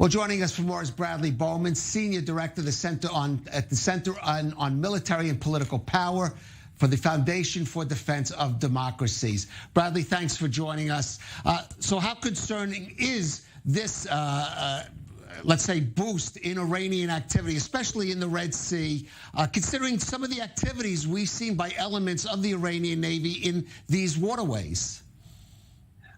Well, joining us for more is Bradley Bowman, Senior Director of the Center on Military and Political Power for the Foundation for Defense of Democracies. Bradley, thanks for joining us. So how concerning is this, let's say, boost in Iranian activity, especially in the Red Sea, considering some of the activities we've seen by elements of the Iranian Navy in these waterways?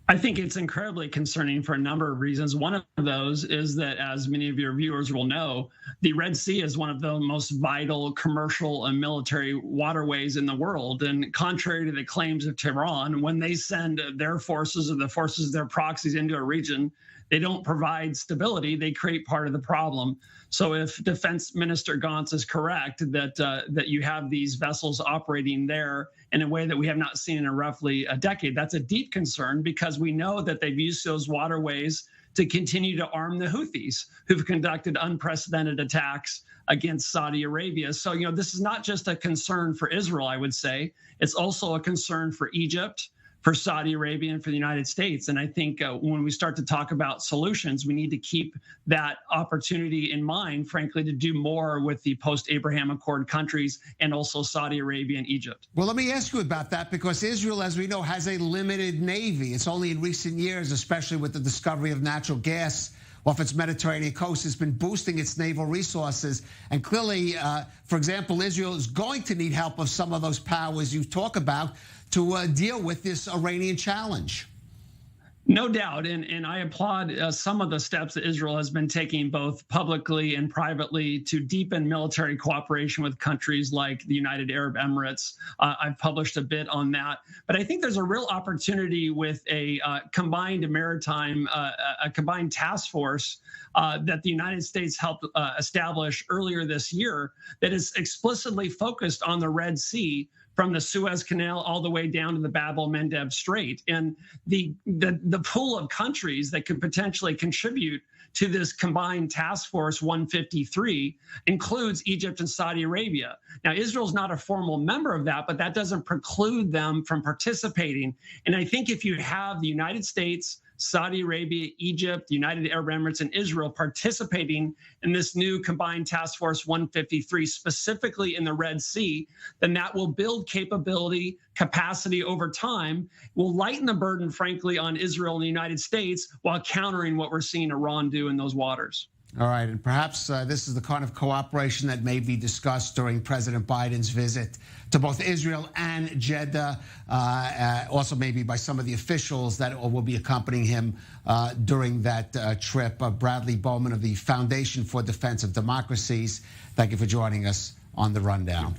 I think it's incredibly concerning for a number of reasons. One of those is that, as many of your viewers will know, the Red Sea is one of the most vital commercial and military waterways in the world. And contrary to the claims of Tehran, when they send their forces or the forces of their proxies into a region, they don't provide stability, they create part of the problem. So if Defense Minister Gantz is correct that you have these vessels operating there in a way that we have not seen in roughly a decade, that's a deep concern, because we know that they've used those waterways to continue to arm the Houthis, who've conducted unprecedented attacks against Saudi Arabia. So, this is not just a concern for Israel, I would say. It's also a concern for Egypt, for Saudi Arabia, and for the United States. And I think when we start to talk about solutions, we need to keep that opportunity in mind, frankly, to do more with the post-Abraham Accord countries and also Saudi Arabia and Egypt. Well, let me ask you about that, because Israel, as we know, has a limited navy. It's only in recent years, especially with the discovery of natural gas off its Mediterranean coast, has been boosting its naval resources. And clearly, for example, Israel is going to need help of some of those powers you talk about to deal with this Iranian challenge. No doubt, and I applaud some of the steps that Israel has been taking, both publicly and privately, to deepen military cooperation with countries like the United Arab Emirates. I've published a bit on that, but I think there's a real opportunity with a combined maritime, a combined task force that the United States helped establish earlier this year that is explicitly focused on the Red Sea, from the Suez Canal all the way down to the Bab el-Mandeb Strait. And the pool of countries that could potentially contribute to this combined task force 153 includes Egypt and Saudi Arabia. Now, Israel's not a formal member of that, but that doesn't preclude them from participating. And I think if you have the United States, Saudi Arabia, Egypt, the United Arab Emirates, and Israel participating in this new combined task force 153, specifically in the Red Sea, then that will build capability, capacity over time, will lighten the burden, frankly, on Israel and the United States, while countering what we're seeing Iran do in those waters. All right, and perhaps this is the kind of cooperation that may be discussed during President Biden's visit to both Israel and Jeddah, also maybe by some of the officials that will be accompanying him during that trip. Bradley Bowman of the Foundation for Defense of Democracies, thank you for joining us on The Rundown.